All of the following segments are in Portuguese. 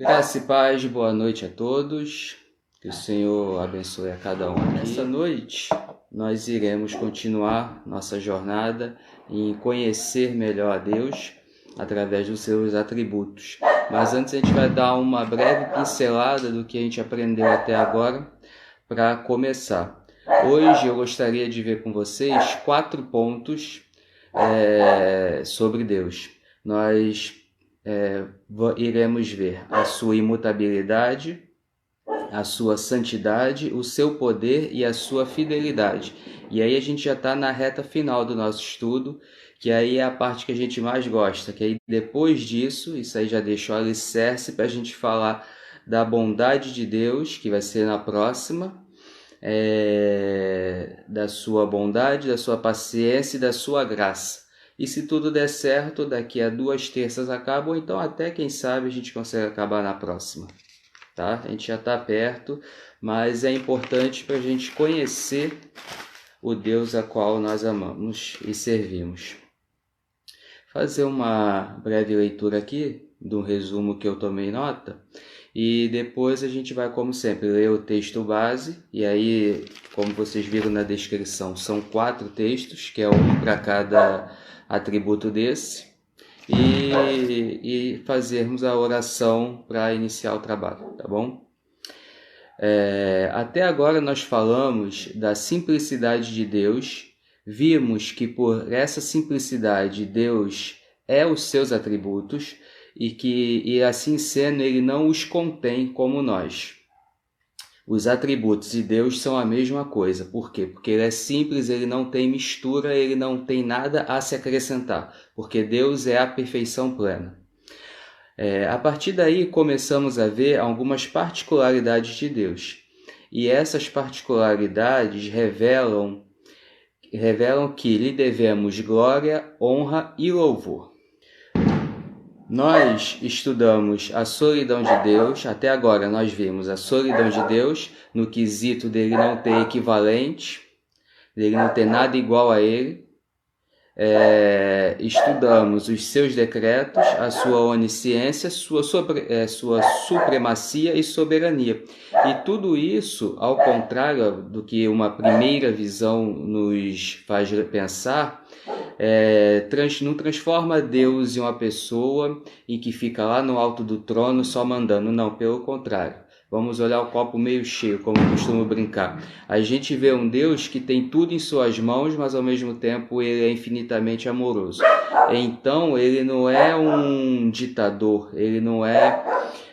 Graça e paz, boa noite a todos. Que o Senhor abençoe a cada um aqui. Nessa noite, nós iremos continuar nossa jornada em conhecer melhor a Deus através dos seus atributos. Mas antes a gente vai dar uma breve pincelada do que a gente aprendeu até agora para começar. Hoje eu gostaria de ver com vocês 4 pontos sobre Deus. Nós iremos ver a sua imutabilidade, a sua santidade, o seu poder e a sua fidelidade. E aí a gente já está na reta final do nosso estudo, que aí é a parte que a gente mais gosta, que aí depois disso, isso aí já deixou o alicerce para a gente falar da bondade de Deus, que vai ser na próxima, da sua bondade, da sua paciência e da sua graça. E se tudo der certo, daqui a 2 terças acaba, ou então até, quem sabe, a gente consegue acabar na próxima. Tá? A gente já está perto, mas é importante para a gente conhecer o Deus a qual nós amamos e servimos. Fazer uma breve leitura aqui, do resumo que eu tomei nota, e depois a gente vai, como sempre, ler o texto base, e aí, como vocês viram na descrição, são 4 textos, que é um para cada atributo desse, e fazermos a oração para iniciar o trabalho, tá bom? Até agora nós falamos da simplicidade de Deus, vimos que por essa simplicidade Deus é os seus atributos e assim sendo ele não os contém como nós. Os atributos de Deus são a mesma coisa. Por quê? Porque ele é simples, ele não tem mistura, ele não tem nada a se acrescentar. Porque Deus é a perfeição plena. A partir daí começamos a ver algumas particularidades de Deus. E essas particularidades revelam que lhe devemos glória, honra e louvor. Nós estudamos a solidão de Deus, até agora nós vimos a solidão de Deus no quesito dele não ter equivalente, dele não ter nada igual a ele. Estudamos os seus decretos, a sua onisciência, sua supremacia e soberania. E tudo isso, ao contrário do que uma primeira visão nos faz pensar, não transforma Deus em uma pessoa em que fica lá no alto do trono só mandando, não, pelo contrário. Vamos olhar o copo meio cheio, como eu costumo brincar. A gente vê um Deus que tem tudo em suas mãos, mas ao mesmo tempo ele é infinitamente amoroso. Então ele não é um ditador, ele não é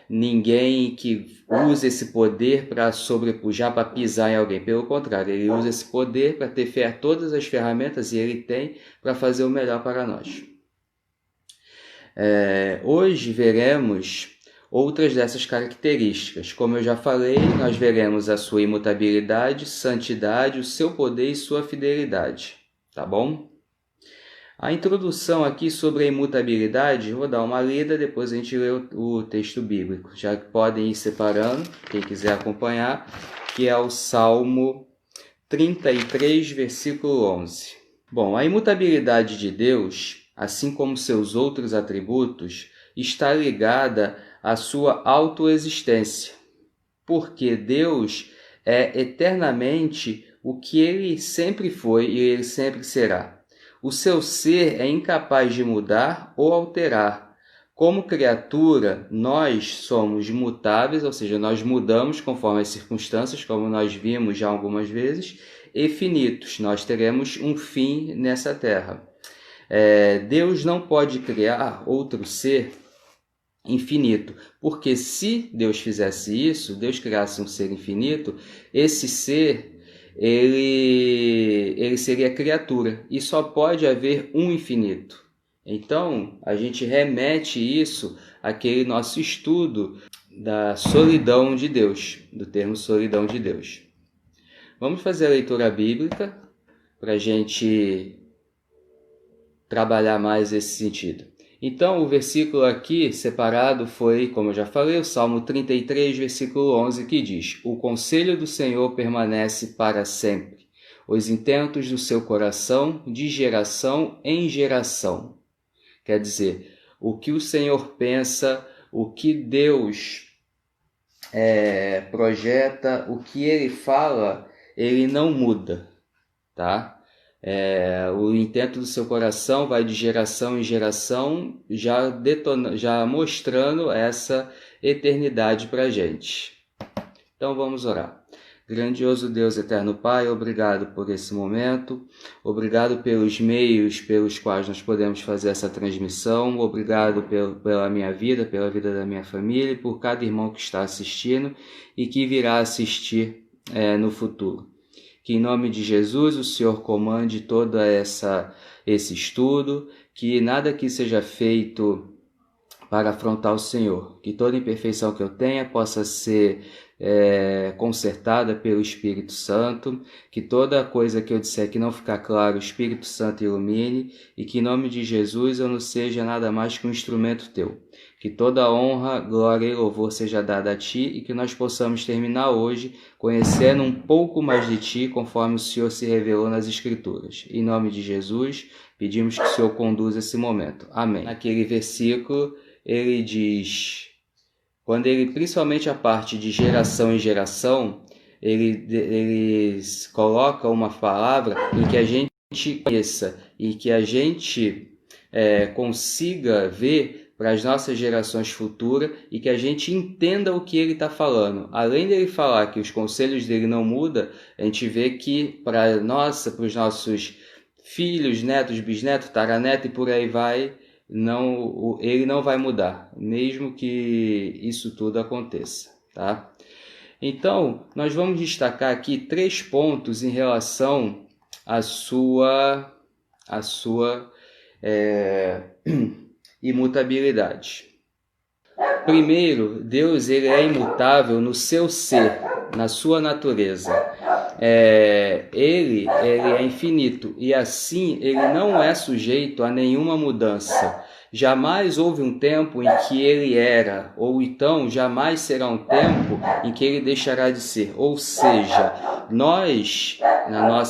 ninguém que usa esse poder para sobrepujar, para pisar em alguém. Pelo contrário, ele usa esse poder para ter todas as ferramentas, e ele tem, para fazer o melhor para nós. Hoje veremos outras dessas características. Como eu já falei, nós veremos a sua imutabilidade, santidade, o seu poder e sua fidelidade. Tá bom? A introdução aqui sobre a imutabilidade, vou dar uma lida, depois a gente lê o texto bíblico. Já podem ir separando, quem quiser acompanhar, que é o Salmo 33, versículo 11. Bom, a imutabilidade de Deus, assim como seus outros atributos, está ligada à sua autoexistência, porque Deus é eternamente o que ele sempre foi e ele sempre será. O seu ser é incapaz de mudar ou alterar. Como criatura, nós somos mutáveis, ou seja, nós mudamos conforme as circunstâncias, como nós vimos já algumas vezes, e finitos, nós teremos um fim nessa terra. Deus não pode criar outro ser infinito, porque se Deus fizesse isso, Deus criasse um ser infinito, esse ser ele seria criatura, e só pode haver um infinito. Então a gente remete isso àquele nosso estudo da solidão de Deus, do termo solidão de Deus. Vamos fazer a leitura bíblica para a gente trabalhar mais esse sentido. Então, o versículo aqui separado foi, como eu já falei, o Salmo 33, versículo 11, que diz: O conselho do Senhor permanece para sempre, os intentos do seu coração de geração em geração. Quer dizer, o que o Senhor pensa, o que Deus projeta, o que Ele fala, Ele não muda, tá? O intento do seu coração vai de geração em geração, já mostrando essa eternidade para a gente. Então vamos orar. Grandioso Deus, eterno Pai, obrigado por esse momento, obrigado pelos meios pelos quais nós podemos fazer essa transmissão, obrigado pela minha vida, pela vida da minha família e por cada irmão que está assistindo e que virá assistir no futuro. Que em nome de Jesus o Senhor comande todo esse estudo, que nada aqui seja feito para afrontar o Senhor, que toda imperfeição que eu tenha possa ser consertada pelo Espírito Santo, que toda coisa que eu disser que não ficar claro, o Espírito Santo ilumine, e que em nome de Jesus eu não seja nada mais que um instrumento teu. Que toda honra, glória e louvor seja dada a ti e que nós possamos terminar hoje conhecendo um pouco mais de ti, conforme o Senhor se revelou nas Escrituras. Em nome de Jesus, pedimos que o Senhor conduza esse momento. Amém. Naquele versículo, ele diz, principalmente a parte de geração em geração, ele coloca uma palavra em que a gente conheça e que a gente consiga ver para as nossas gerações futuras e que a gente entenda o que ele está falando. Além dele falar que os conselhos dele não mudam, a gente vê que para os nossos filhos, netos, bisnetos, taraneto e por aí vai, ele não vai mudar, mesmo que isso tudo aconteça, tá? Então, nós vamos destacar aqui 3 pontos em relação à sua imutabilidade. Primeiro, Deus ele é imutável no seu ser, na sua natureza. Ele é infinito e assim ele não é sujeito a nenhuma mudança. Jamais houve um tempo em que ele era, ou então jamais será um tempo em que ele deixará de ser. Ou seja,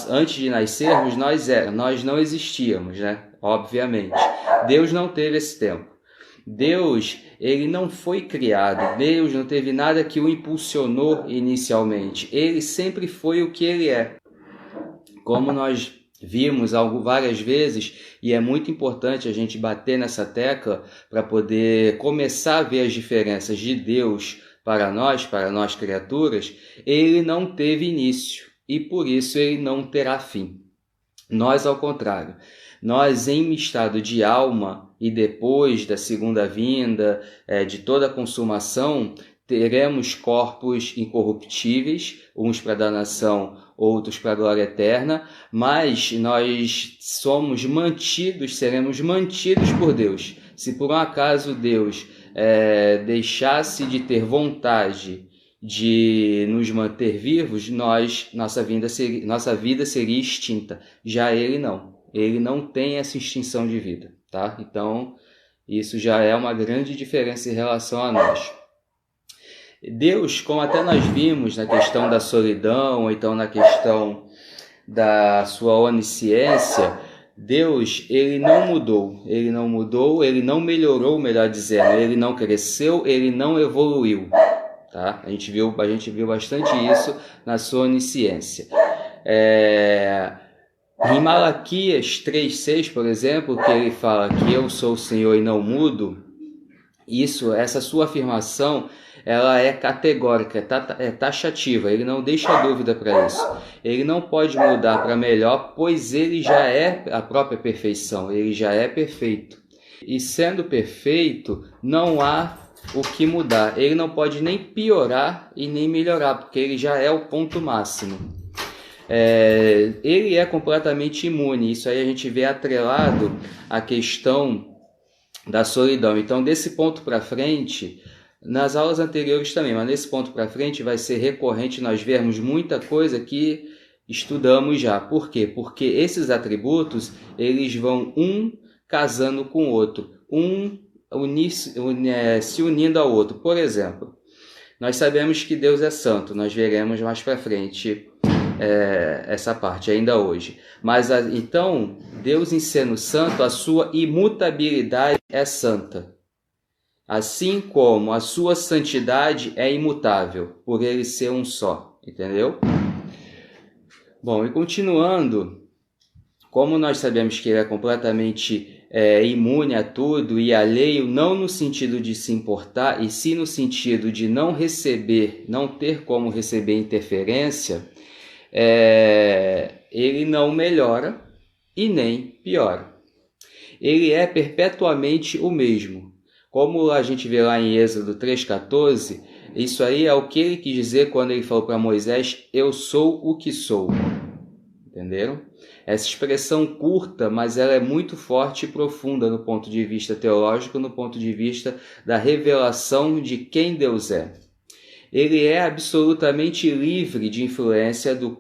antes de nascermos, nós não existíamos, né? Obviamente. Deus não teve esse tempo. Deus, ele não foi criado. Deus não teve nada que o impulsionou inicialmente. Ele sempre foi o que ele é. Como nós vimos várias vezes, e é muito importante a gente bater nessa tecla para poder começar a ver as diferenças de Deus para nós criaturas, ele não teve início e por isso ele não terá fim. Nós, ao contrário, nós em estado de alma e depois da segunda vinda, de toda a consumação, teremos corpos incorruptíveis, uns para danação, outros para a glória eterna, mas nós seremos mantidos por Deus. Se por um acaso Deus deixasse de ter vontade de nos manter vivos, nossa vida seria extinta. Já ele não tem essa extinção de vida, tá? Então, isso já é uma grande diferença em relação a nós. Deus, como até nós vimos na questão da solidão, ou então na questão da sua onisciência, Deus, ele não mudou, ele não melhorou, melhor dizendo, ele não cresceu, ele não evoluiu. Tá? A gente viu bastante isso na sua onisciência. Em Malaquias 3,6, por exemplo, que ele fala que eu sou o Senhor e não mudo, essa sua afirmação, ela é categórica, é taxativa, ele não deixa dúvida para isso. Ele não pode mudar para melhor, pois ele já é a própria perfeição, ele já é perfeito. E sendo perfeito, não há o que mudar. Ele não pode nem piorar e nem melhorar, porque ele já é o ponto máximo. Ele é completamente imune. Isso aí a gente vê atrelado à questão da solidão. Então, desse ponto para frente, nas aulas anteriores também, mas nesse ponto para frente vai ser recorrente nós vermos muita coisa que estudamos já. Por quê? Porque esses atributos, eles vão casando com o outro, se unindo ao outro. Por exemplo, nós sabemos que Deus é santo, nós veremos mais para frente essa parte ainda hoje. Mas então, Deus em sendo santo, a sua imutabilidade é santa. assim como a sua santidade é imutável, por ele ser um só, entendeu? Bom, e continuando, como nós sabemos que ele é completamente imune a tudo e alheio, não no sentido de se importar, e sim no sentido de não receber, não ter como receber interferência, ele não melhora e nem piora. Ele é perpetuamente o mesmo. Como a gente vê lá em Êxodo 3,14, isso aí é o que ele quis dizer quando ele falou para Moisés: eu sou o que sou. Entenderam? Essa expressão curta, mas ela é muito forte e profunda no ponto de vista teológico, no ponto de vista da revelação de quem Deus é. Ele é absolutamente livre de influência do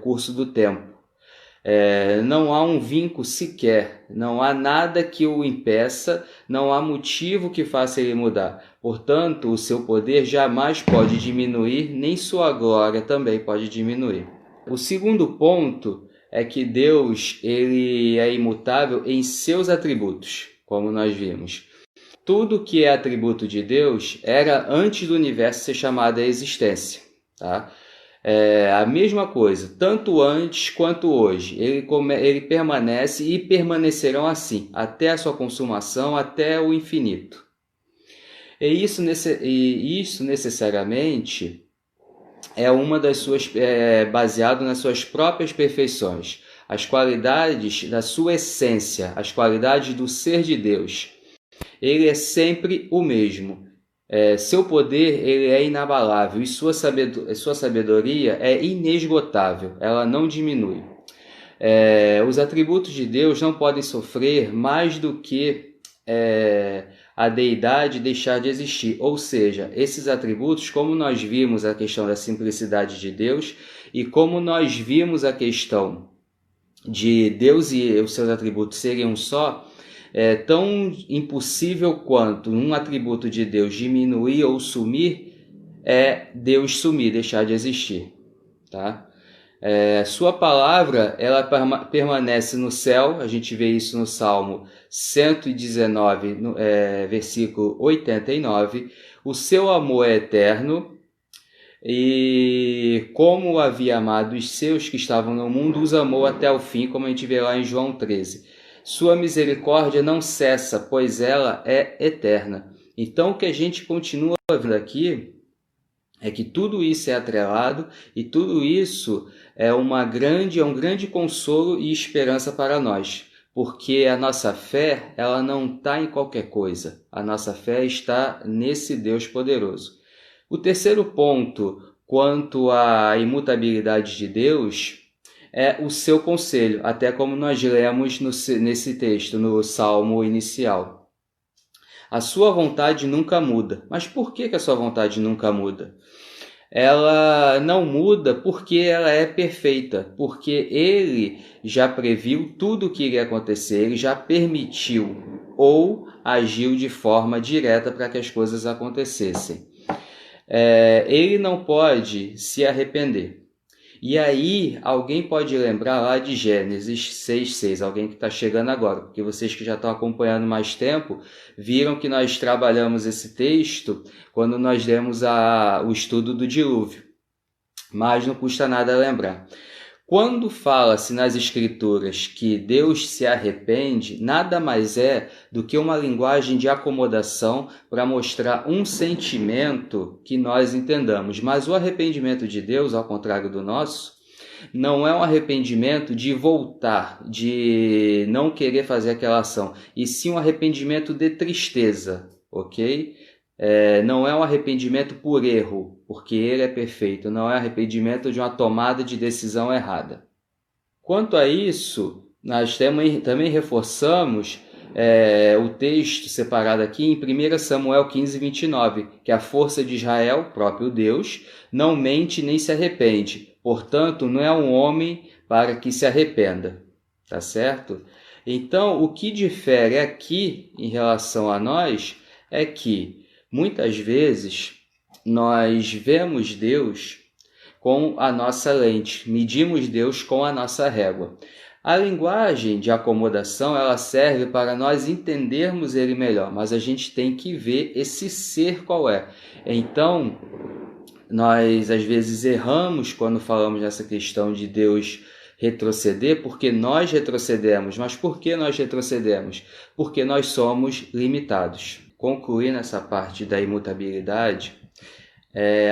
curso do tempo. Não há um vínculo sequer, não há nada que o impeça, não há motivo que faça ele mudar. Portanto, o seu poder jamais pode diminuir, nem sua glória também pode diminuir. O segundo ponto é que Deus ele é imutável em seus atributos, como nós vimos. Tudo que é atributo de Deus era antes do universo ser chamado à existência, tá? A mesma coisa, tanto antes quanto hoje. Ele permanece e permanecerão assim, até a sua consumação, até o infinito. E isso necessariamente é uma das suas, baseado nas suas próprias perfeições, as qualidades da sua essência, as qualidades do ser de Deus. Ele é sempre o mesmo. Seu poder ele é inabalável e sua sabedoria é inesgotável, ela não diminui. Os atributos de Deus não podem sofrer mais do que a deidade deixar de existir, ou seja, esses atributos, como nós vimos a questão da simplicidade de Deus e como nós vimos a questão de Deus e os seus atributos serem um só, é tão impossível quanto um atributo de Deus diminuir ou sumir, é Deus sumir, deixar de existir, tá? Sua palavra ela permanece no céu, a gente vê isso no Salmo 119, versículo 89. O seu amor é eterno e como havia amado os seus que estavam no mundo, os amou até o fim, como a gente vê lá em João 13. Sua misericórdia não cessa, pois ela é eterna. Então o que a gente continua vendo aqui é que tudo isso é atrelado e tudo isso é um grande consolo e esperança para nós, porque a nossa fé ela não está em qualquer coisa, a nossa fé está nesse Deus poderoso. O terceiro ponto, quanto à imutabilidade de Deus, é o seu conselho, até como nós lemos nesse texto, no Salmo inicial. A sua vontade nunca muda. Mas por que a sua vontade nunca muda? Ela não muda porque ela é perfeita, porque ele já previu tudo o que iria acontecer, ele já permitiu ou agiu de forma direta para que as coisas acontecessem. Ele não pode se arrepender. E aí, alguém pode lembrar lá de Gênesis 6,6, alguém que está chegando agora, porque vocês que já estão acompanhando mais tempo, viram que nós trabalhamos esse texto quando nós demos o estudo do dilúvio, mas não custa nada lembrar. Quando fala-se nas Escrituras que Deus se arrepende, nada mais é do que uma linguagem de acomodação para mostrar um sentimento que nós entendamos. Mas o arrependimento de Deus, ao contrário do nosso, não é um arrependimento de voltar, de não querer fazer aquela ação, e sim um arrependimento de tristeza, ok? Não é um arrependimento por erro, porque ele é perfeito, não é arrependimento de uma tomada de decisão errada. Quanto a isso, nós também reforçamos o texto separado aqui em 1 Samuel 15, 29, que a força de Israel, próprio Deus, não mente nem se arrepende, portanto não é um homem para que se arrependa, tá certo? Então, o que difere aqui em relação a nós é que muitas vezes nós vemos Deus com a nossa lente, medimos Deus com a nossa régua. A linguagem de acomodação, ela serve para nós entendermos ele melhor, mas a gente tem que ver esse ser qual é. Então, nós às vezes erramos quando falamos nessa questão de Deus retroceder, porque nós retrocedemos. Mas por que nós retrocedemos? Porque nós somos limitados. Concluindo essa parte da imutabilidade,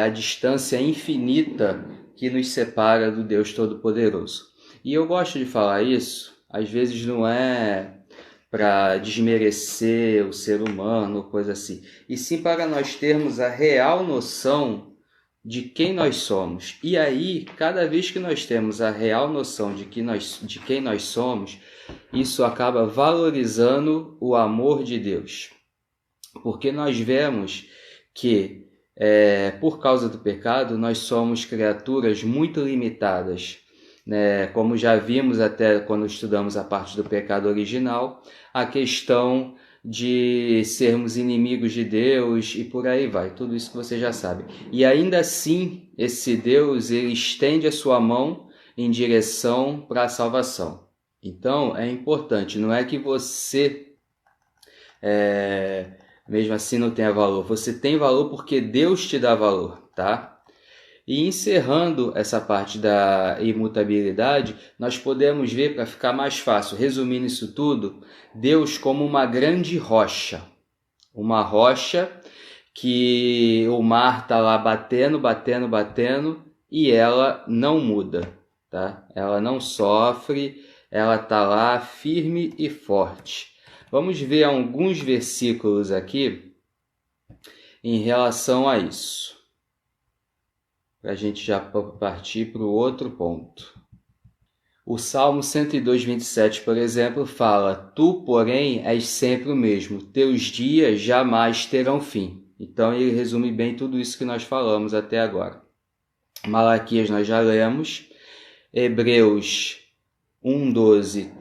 a distância infinita que nos separa do Deus Todo-Poderoso. E eu gosto de falar isso, às vezes não é para desmerecer o ser humano ou coisa assim, e sim para nós termos a real noção de quem nós somos. E aí, cada vez que nós temos a real noção de quem nós somos, isso acaba valorizando o amor de Deus. Porque nós vemos que, por causa do pecado, nós somos criaturas muito limitadas, né? Como já vimos até quando estudamos a parte do pecado original, a questão de sermos inimigos de Deus e por aí vai, tudo isso que você já sabe. E ainda assim, esse Deus, ele estende a sua mão em direção para a salvação. Então, é importante, não é que você, mesmo assim, não tenha valor. Você tem valor porque Deus te dá valor, tá? E encerrando essa parte da imutabilidade, nós podemos ver, para ficar mais fácil, resumindo isso tudo, Deus como uma grande rocha. Uma rocha que o mar está lá batendo, batendo, batendo e ela não muda, tá? Ela não sofre, ela está lá firme e forte. Vamos ver alguns versículos aqui em relação a isso, para a gente já partir para o outro ponto. O Salmo 102, 27, por exemplo, fala: Tu, porém, és sempre o mesmo, teus dias jamais terão fim. Então ele resume bem tudo isso que nós falamos até agora. Malaquias nós já lemos. Hebreus 1,12: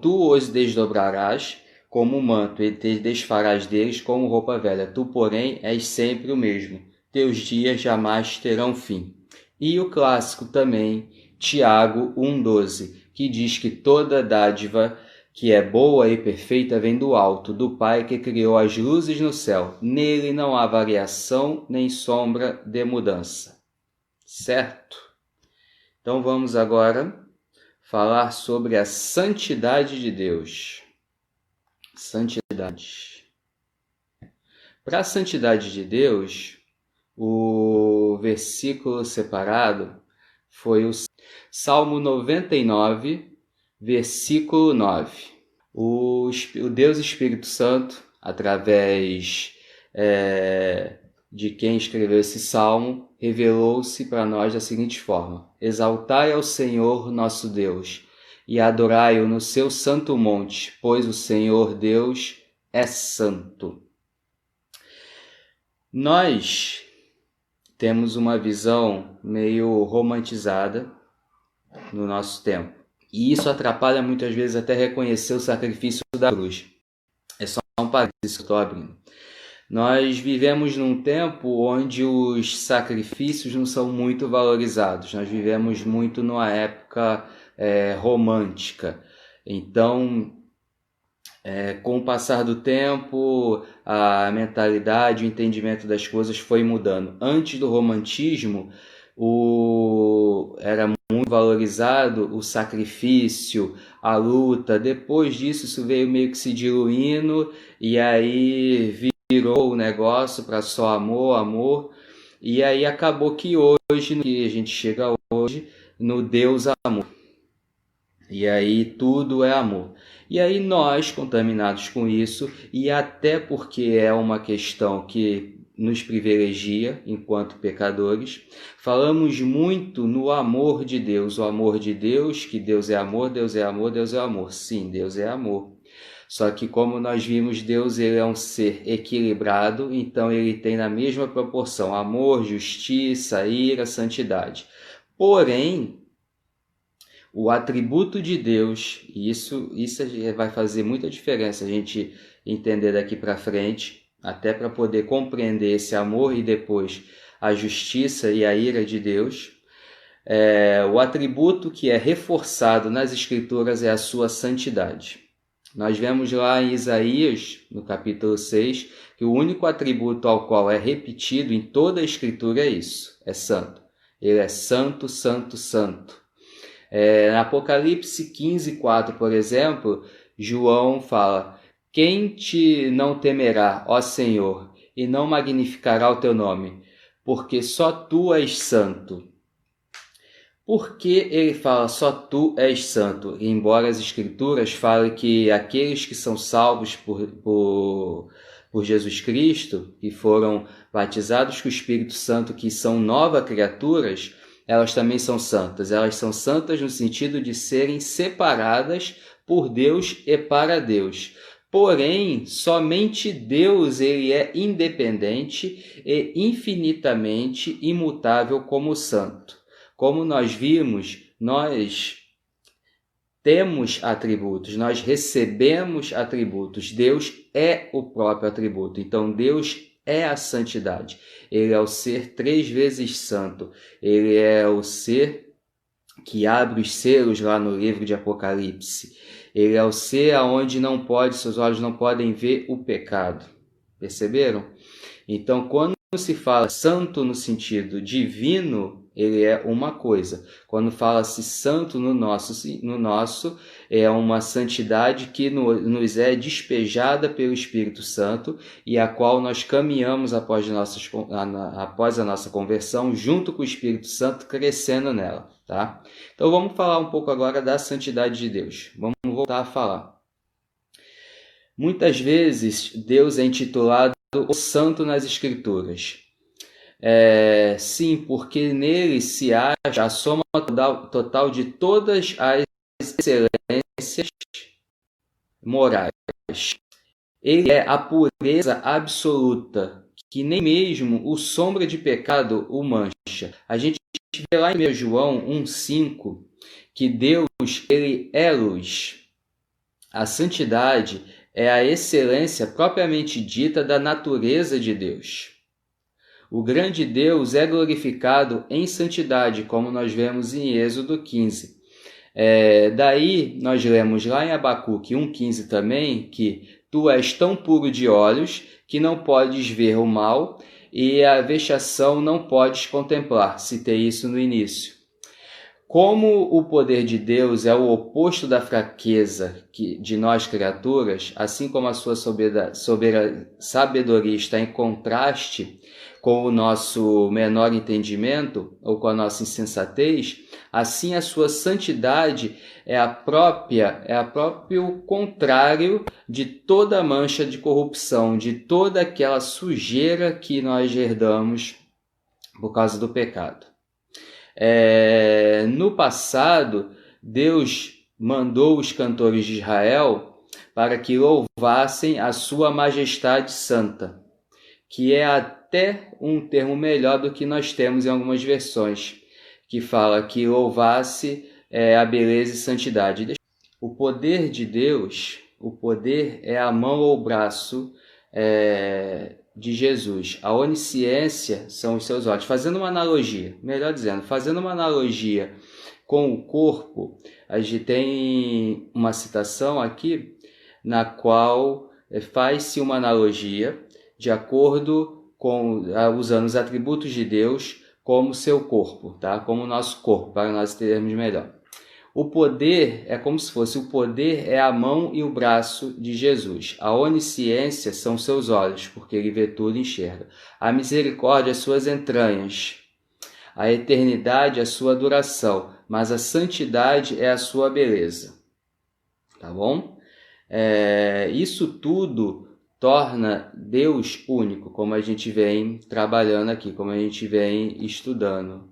Tu os desdobrarás como um manto, e te desfarás deles como roupa velha. Tu, porém, és sempre o mesmo, teus dias jamais terão fim. E o clássico também, Tiago 1,12, que diz que toda dádiva que é boa e perfeita vem do alto, do Pai que criou as luzes no céu. Nele não há variação nem sombra de mudança. Certo? Então vamos agora falar sobre a santidade de Deus. Santidade. Para a santidade de Deus, o versículo separado foi o Salmo 99, versículo 9. O Deus Espírito Santo, através de quem escreveu esse salmo, revelou-se para nós da seguinte forma: Exaltai ao Senhor nosso Deus e adorai-o no seu santo monte, pois o Senhor Deus é santo. Nós temos uma visão meio romantizada no nosso tempo. E isso atrapalha muitas vezes até reconhecer o sacrifício da cruz. É só um parênteses que eu estou abrindo. Nós vivemos num tempo onde os sacrifícios não são muito valorizados. Nós vivemos muito numa época romântica. Então, com o passar do tempo, a mentalidade, o entendimento das coisas foi mudando. Antes do romantismo, era muito valorizado o sacrifício, a luta. Depois disso, isso veio meio que se diluindo e aí virou o negócio para só amor, amor. E aí acabou que hoje, que a gente chega hoje, no Deus amor. E aí tudo é amor. E aí nós, contaminados com isso, e até porque é uma questão que nos privilegia enquanto pecadores, falamos muito no amor de Deus, o amor de Deus, que Deus é amor, Deus é amor, Deus é amor. Sim, Deus é amor. Só que como nós vimos, Deus ele é um ser equilibrado, então ele tem na mesma proporção amor, justiça, ira, santidade. Porém, o atributo de Deus, e isso vai fazer muita diferença a gente entender daqui para frente, até para poder compreender esse amor e depois a justiça e a ira de Deus. O atributo que é reforçado nas Escrituras é a sua santidade. Nós vemos lá em Isaías, no capítulo 6, que o único atributo ao qual é repetido em toda a Escritura é isso, é santo. Ele é santo, santo, santo. Em Apocalipse 15:4, por exemplo, João fala: quem te não temerá, ó Senhor, e não magnificará o teu nome? Porque só tu és santo. Por que ele fala só tu és santo? Embora as Escrituras falem que aqueles que são salvos por Jesus Cristo, que foram batizados com o Espírito Santo, que são novas criaturas, elas também são santas. Elas são santas no sentido de serem separadas por Deus e para Deus. Porém, somente Deus ele é independente e infinitamente imutável como santo. Como nós vimos, nós temos atributos, nós recebemos atributos. Deus é o próprio atributo. Então, Deus é a santidade. Ele é o ser 3 vezes santo. Ele é o ser que abre os selos lá no livro de Apocalipse. Ele é o ser aonde seus olhos não podem ver o pecado. Perceberam? Então, quando se fala santo no sentido divino, ele é uma coisa. Quando fala-se santo no nosso é uma santidade que nos é despejada pelo Espírito Santo e a qual nós caminhamos após a nossa conversão, junto com o Espírito Santo, crescendo nela. Tá? Então vamos falar um pouco agora da santidade de Deus. Vamos voltar a falar. Muitas vezes Deus é intitulado o Santo nas Escrituras. Sim, porque nele se acha a soma total de todas as excelências morais. Ele é a pureza absoluta, que nem mesmo o sombra de pecado o mancha. A gente vê lá em 1 João 1,5 que Deus ele é luz. A santidade é a excelência propriamente dita da natureza de Deus. O grande Deus é glorificado em santidade, como nós vemos em Êxodo 15. Daí nós lemos lá em Abacuque 1,15 também, que tu és tão puro de olhos que não podes ver o mal e a vexação não podes contemplar. Citei isso no início. Como o poder de Deus é o oposto da fraqueza de nós criaturas, assim como a sua sabedoria está em contraste com o nosso menor entendimento ou com a nossa insensatez, assim a sua santidade é o próprio contrário de toda mancha de corrupção, de toda aquela sujeira que nós herdamos por causa do pecado. No passado, Deus mandou os cantores de Israel para que louvassem a sua majestade santa, que é até um termo melhor do que nós temos em algumas versões, que fala que louvasse a beleza e santidade. O poder de Deus, o poder é a mão ou o braço de Jesus. A onisciência são os seus olhos. Fazendo uma analogia com o corpo, a gente tem uma citação aqui na qual faz-se uma analogia de acordo com usando os atributos de Deus como seu corpo, tá? Como o nosso corpo, para nós entendermos melhor. O poder é como se fosse, o poder é a mão e o braço de Jesus. A onisciência são seus olhos, porque ele vê tudo e enxerga. A misericórdia, as suas entranhas. A eternidade, a sua duração. Mas a santidade é a sua beleza. Tá bom? Isso tudo torna Deus único, como a gente vem trabalhando aqui, como a gente vem estudando.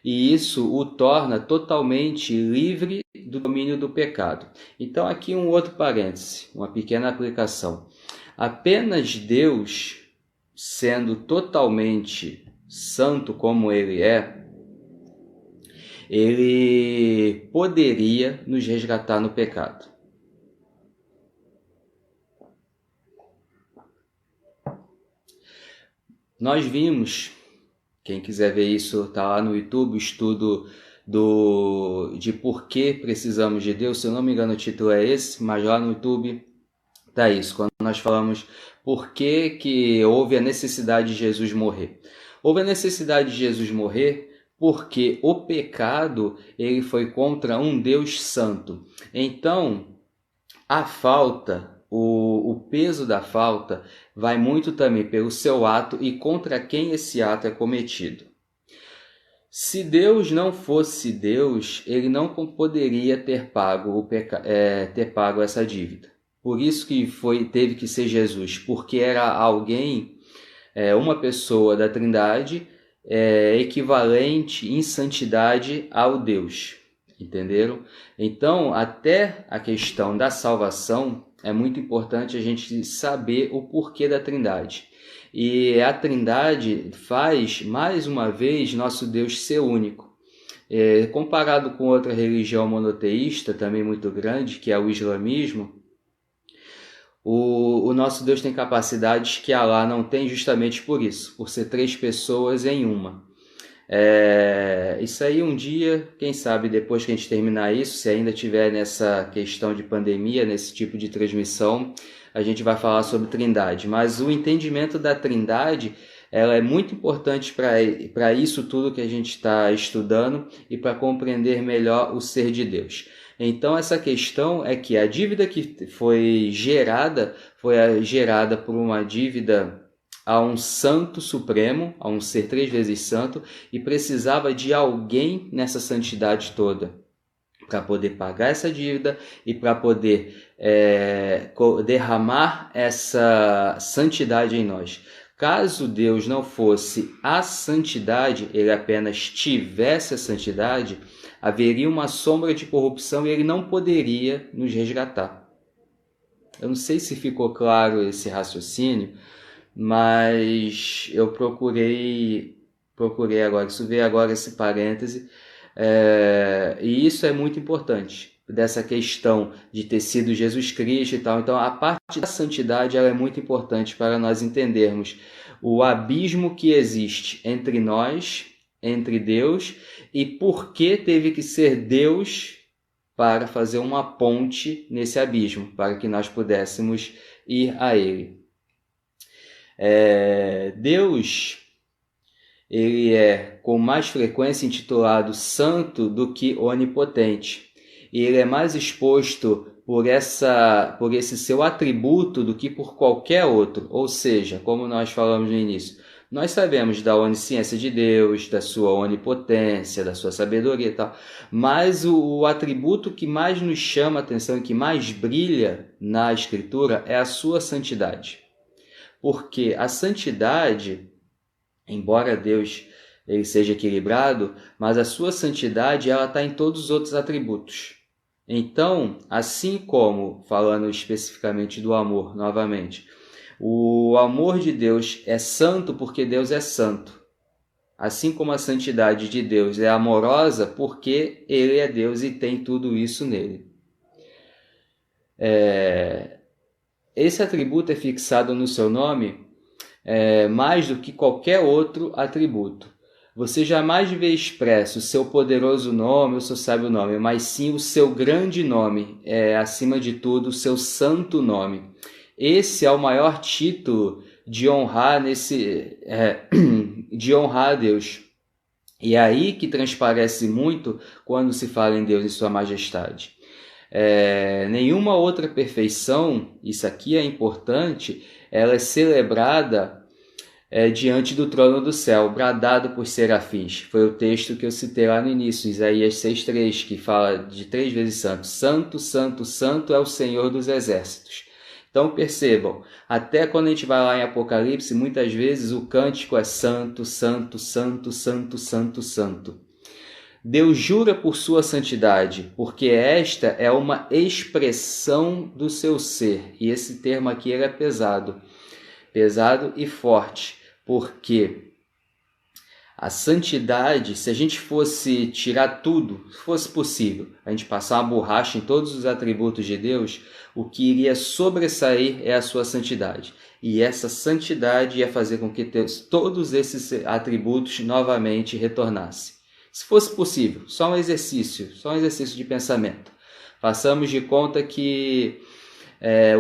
E isso o torna totalmente livre do domínio do pecado. Então aqui um outro parêntese, uma pequena aplicação. Apenas Deus, sendo totalmente santo como ele poderia nos resgatar no pecado. Nós vimos, quem quiser ver isso, está lá no YouTube, o estudo de por que precisamos de Deus. Se eu não me engano, o título é esse, mas lá no YouTube tá isso, quando nós falamos por que houve a necessidade de Jesus morrer. Houve a necessidade de Jesus morrer porque o pecado ele foi contra um Deus santo. Então, a falta, o peso da falta vai muito também pelo seu ato e contra quem esse ato é cometido. Se Deus não fosse Deus, ele não poderia ter pago, ter pago essa dívida. Por isso que teve que ser Jesus, porque era alguém, uma pessoa da Trindade, equivalente em santidade ao Deus. Entenderam? Então, até a questão da salvação, é muito importante a gente saber o porquê da Trindade. E a Trindade faz, mais uma vez, nosso Deus ser único. Comparado com outra religião monoteísta, também muito grande, que é o islamismo, o nosso Deus tem capacidades que Alá não tem justamente por isso, por ser 3 pessoas em uma. Isso aí um dia, quem sabe depois que a gente terminar isso, se ainda tiver nessa questão de pandemia, nesse tipo de transmissão, a gente vai falar sobre Trindade. Mas o entendimento da Trindade, ela é muito importante para isso tudo que a gente está estudando e para compreender melhor o ser de Deus. Então essa questão é que a dívida que foi gerada por uma dívida a um santo supremo, a um ser 3 vezes santo, e precisava de alguém nessa santidade toda para poder pagar essa dívida e para poder derramar essa santidade em nós. Caso Deus não fosse a santidade, ele apenas tivesse a santidade, haveria uma sombra de corrupção e ele não poderia nos resgatar. Eu não sei se ficou claro esse raciocínio, mas eu procurei agora, isso veio agora esse parêntese, e isso é muito importante, dessa questão de ter sido Jesus Cristo e tal. Então a parte da santidade ela é muito importante para nós entendermos o abismo que existe entre nós, entre Deus, e por que teve que ser Deus para fazer uma ponte nesse abismo, para que nós pudéssemos ir a Ele. Deus, ele é com mais frequência intitulado santo do que onipotente. E ele é mais exposto por esse seu atributo do que por qualquer outro. Ou seja, como nós falamos no início, nós sabemos da onisciência de Deus, da sua onipotência, da sua sabedoria e tal, mas o atributo que mais nos chama a atenção e que mais brilha na Escritura é a sua santidade. Porque a santidade, embora Deus ele seja equilibrado, mas a sua santidade ela está em todos os outros atributos. Então, assim como, falando especificamente do amor, novamente, o amor de Deus é santo porque Deus é santo. Assim como a santidade de Deus é amorosa porque Ele é Deus e tem tudo isso nele. Esse atributo é fixado no seu nome mais do que qualquer outro atributo. Você jamais vê expresso o seu poderoso nome, o seu sábio nome, mas sim o seu grande nome, acima de tudo, o seu santo nome. Esse é o maior título de honrar de honrar a Deus. E é aí que transparece muito quando se fala em Deus e sua majestade. Nenhuma outra perfeição, isso aqui é importante, ela é celebrada diante do trono do céu, bradado por serafins. Foi o texto que eu citei lá no início, Isaías 6,3, que fala de 3 vezes santo. Santo, santo, santo é o Senhor dos exércitos. Então percebam, até quando a gente vai lá em Apocalipse, muitas vezes o cântico é santo, santo, santo, santo, santo, santo. Deus jura por sua santidade, porque esta é uma expressão do seu ser. E esse termo aqui ele é pesado e forte, porque a santidade, se a gente fosse tirar tudo, se fosse possível, a gente passar uma borracha em todos os atributos de Deus, o que iria sobressair é a sua santidade. E essa santidade ia fazer com que todos esses atributos novamente retornassem. Se fosse possível, só um exercício de pensamento. Façamos de conta que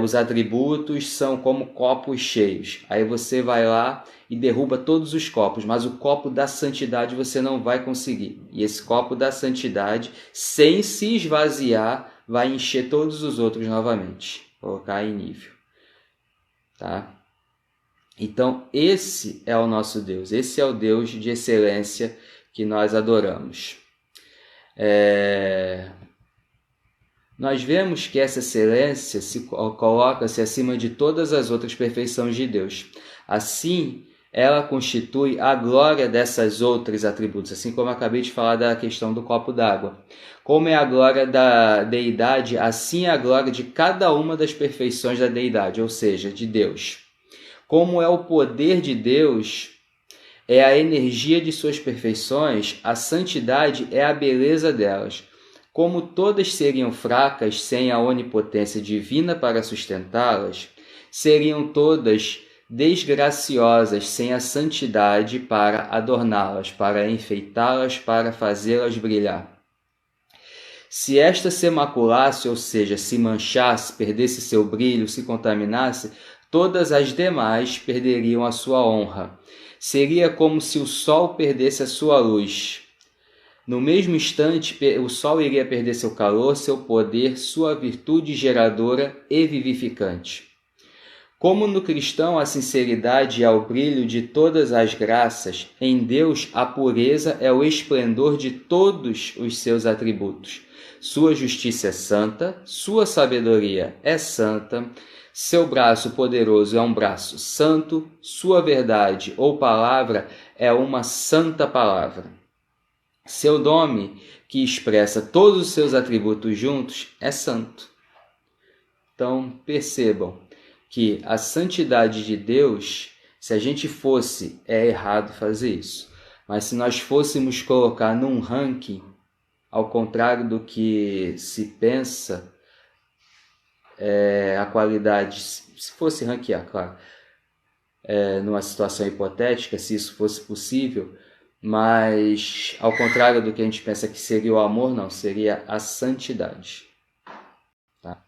os atributos são como copos cheios. Aí você vai lá e derruba todos os copos, mas o copo da santidade você não vai conseguir. E esse copo da santidade, sem se esvaziar, vai encher todos os outros novamente. Colocar em nível. Tá? Então, esse é o nosso Deus. Esse é o Deus de excelência que nós adoramos. Nós vemos que essa excelência coloca-se acima de todas as outras perfeições de Deus. Assim, ela constitui a glória dessas outros atributos, assim como eu acabei de falar da questão do copo d'água. Como é a glória da deidade, assim é a glória de cada uma das perfeições da deidade, ou seja, de Deus. Como é o poder de Deus, é a energia de suas perfeições, a santidade é a beleza delas. Como todas seriam fracas sem a onipotência divina para sustentá-las, seriam todas desgraciosas sem a santidade para adorná-las, para enfeitá-las, para fazê-las brilhar. Se esta se maculasse, ou seja, se manchasse, perdesse seu brilho, se contaminasse, todas as demais perderiam a sua honra. Seria como se o sol perdesse a sua luz. No mesmo instante, o sol iria perder seu calor, seu poder, sua virtude geradora e vivificante. Como no cristão a sinceridade é o brilho de todas as graças, em Deus a pureza é o esplendor de todos os seus atributos. Sua justiça é santa, sua sabedoria é santa, seu braço poderoso é um braço santo, sua verdade ou palavra é uma santa palavra. Seu nome, que expressa todos os seus atributos juntos, é santo. Então, percebam que a santidade de Deus, se a gente fosse, é errado fazer isso, mas se nós fôssemos colocar num ranking, ao contrário do que se pensa, a qualidade, se fosse ranquear, claro, numa situação hipotética, se isso fosse possível, mas ao contrário do que a gente pensa que seria o amor, não, seria a santidade. Tá?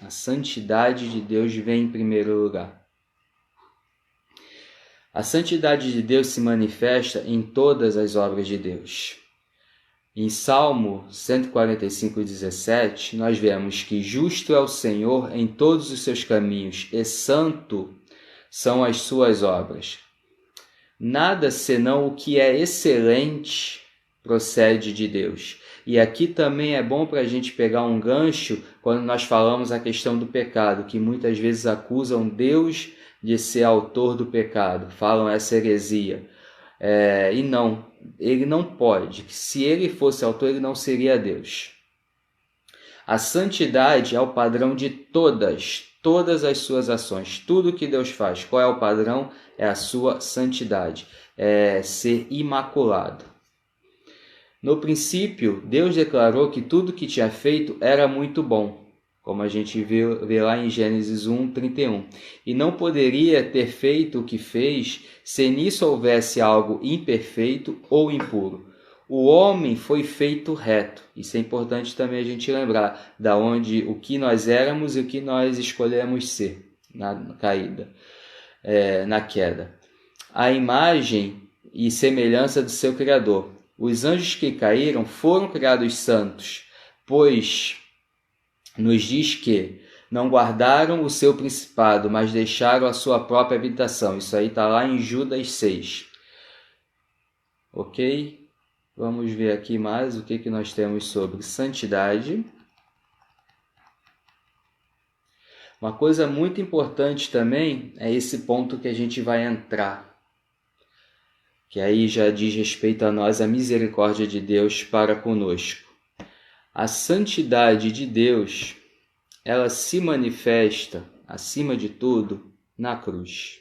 A santidade de Deus vem em primeiro lugar. A santidade de Deus se manifesta em todas as obras de Deus. Em Salmo 145:17, nós vemos que justo é o Senhor em todos os seus caminhos e santo são as suas obras. Nada senão o que é excelente procede de Deus. E aqui também é bom para a gente pegar um gancho quando nós falamos a questão do pecado, que muitas vezes acusam Deus de ser autor do pecado, falam essa heresia. E não, ele não pode. Se ele fosse autor, ele não seria Deus. A santidade é o padrão de todas as suas ações. Tudo que Deus faz, qual é o padrão? É a sua santidade, é ser imaculado. No princípio, Deus declarou que tudo que tinha feito era muito bom, como a gente vê lá em Gênesis 1:31. E não poderia ter feito o que fez se nisso houvesse algo imperfeito ou impuro. O homem foi feito reto. Isso é importante também a gente lembrar, da onde o que nós éramos e o que nós escolhemos ser na caída, na queda. A imagem e semelhança do seu Criador. Os anjos que caíram foram criados santos, pois nos diz que não guardaram o seu principado, mas deixaram a sua própria habitação. Isso aí está lá em Judas 6. Ok? Vamos ver aqui mais o que nós temos sobre santidade. Uma coisa muito importante também é esse ponto que a gente vai entrar, que aí já diz respeito a nós, a misericórdia de Deus para conosco. A santidade de Deus, ela se manifesta, acima de tudo, na cruz.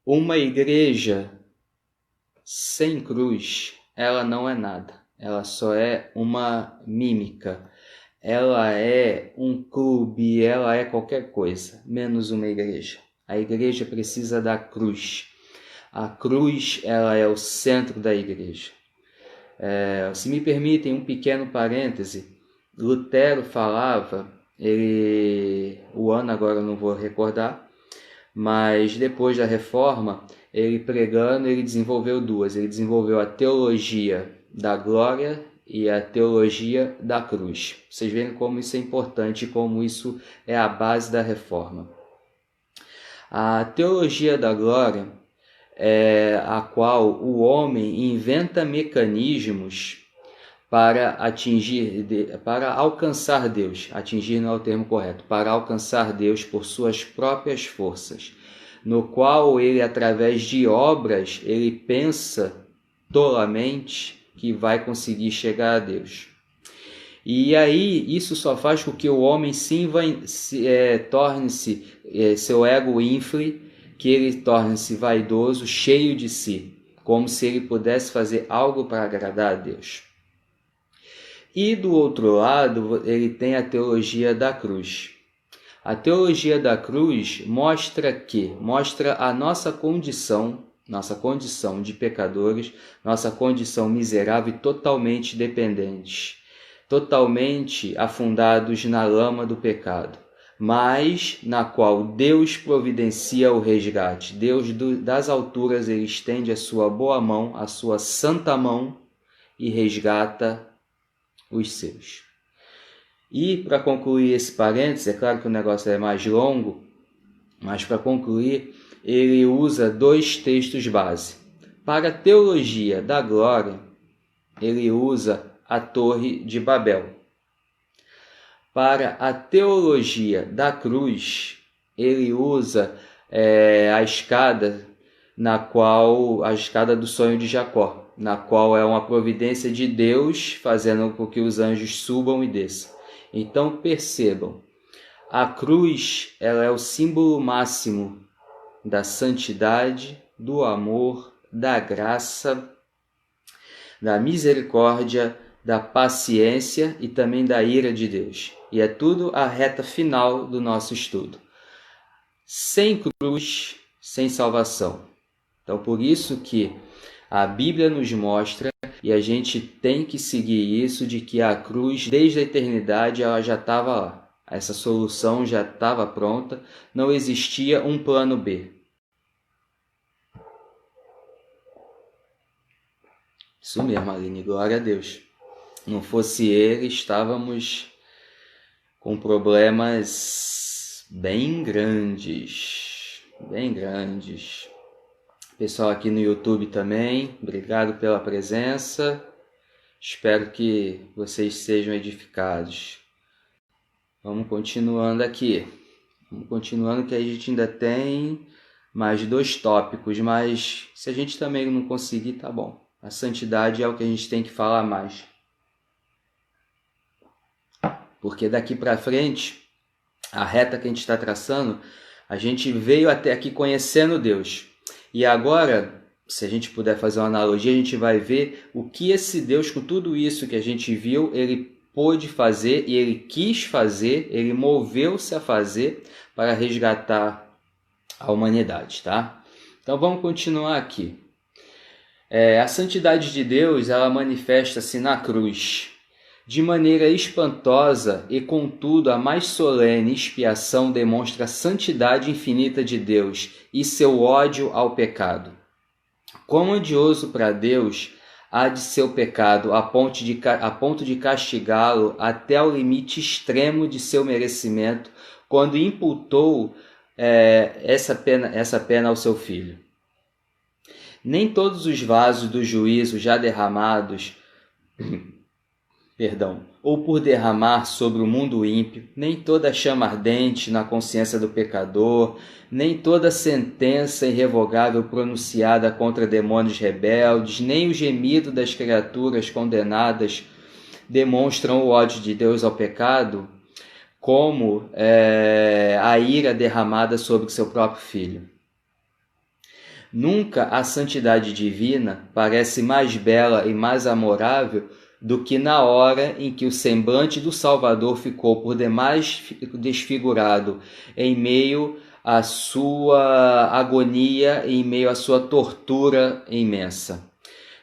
Uma igreja sem cruz, ela não é nada. Ela só é uma mímica. Ela é um clube, ela é qualquer coisa, menos uma igreja. A igreja precisa da cruz. A cruz, ela é o centro da igreja. Se me permitem um pequeno parêntese, Lutero falava, o ano agora eu não vou recordar, mas depois da Reforma, ele pregando, ele desenvolveu duas. Ele desenvolveu a teologia da glória e a teologia da cruz. Vocês veem como isso é importante e como isso é a base da Reforma. A teologia da glória é a qual o homem inventa mecanismos para alcançar Deus. Atingir não é o termo correto. Para alcançar Deus por suas próprias forças, no qual ele, através de obras, ele pensa tolamente que vai conseguir chegar a Deus. E aí isso só faz com que o homem torne-se, seu ego infle, que ele torne-se vaidoso, cheio de si, como se ele pudesse fazer algo para agradar a Deus. E do outro lado, ele tem a teologia da cruz. A teologia da cruz mostra a nossa condição de pecadores, nossa condição miserável e totalmente dependentes, totalmente afundados na lama do pecado, mas na qual Deus providencia o resgate. Deus das alturas, ele estende a sua boa mão, a sua santa mão e resgata os seus. E para concluir esse parênteses, é claro que o negócio é mais longo, mas para concluir, ele usa dois textos base. Para a teologia da glória, ele usa a Torre de Babel. Para a teologia da cruz, ele usa a escada a escada do sonho de Jacó, na qual é uma providência de Deus fazendo com que os anjos subam e desçam. Então percebam, a cruz, ela é o símbolo máximo da santidade, do amor, da graça, da misericórdia, da paciência e também da ira de Deus. E é tudo a reta final do nosso estudo. Sem cruz, sem salvação. Então, por isso que a Bíblia nos mostra, e a gente tem que seguir isso, de que a cruz, desde a eternidade, ela já estava lá. Essa solução já estava pronta, não existia um plano B. Isso mesmo, Aline, glória a Deus. Não fosse ele, estávamos com problemas bem grandes. Pessoal aqui no YouTube também, obrigado pela presença. Espero que vocês sejam edificados. Vamos continuando aqui. Que a gente ainda tem mais 2 tópicos, mas se a gente também não conseguir, tá bom. A santidade é o que a gente tem que falar mais. Porque daqui para frente, a reta que a gente está traçando, a gente veio até aqui conhecendo Deus. E agora, se a gente puder fazer uma analogia, a gente vai ver o que esse Deus, com tudo isso que a gente viu, ele pôde fazer e ele quis fazer, ele moveu-se a fazer para resgatar a humanidade, tá? Então vamos continuar aqui. A santidade de Deus, ela manifesta-se na cruz. De maneira espantosa e, contudo, a mais solene expiação demonstra a santidade infinita de Deus e seu ódio ao pecado. Quão odioso para Deus há de ser o pecado, a ponto de castigá-lo até ao limite extremo de seu merecimento, quando imputou essa pena ao seu filho. Nem todos os vasos do juízo já derramados, ou por derramar sobre o mundo ímpio, nem toda chama ardente na consciência do pecador, nem toda sentença irrevogável pronunciada contra demônios rebeldes, nem o gemido das criaturas condenadas demonstram o ódio de Deus ao pecado, como a ira derramada sobre o seu próprio Filho. Nunca a santidade divina parece mais bela e mais amorável do que na hora em que o semblante do Salvador ficou por demais desfigurado em meio a sua agonia em meio à sua tortura imensa.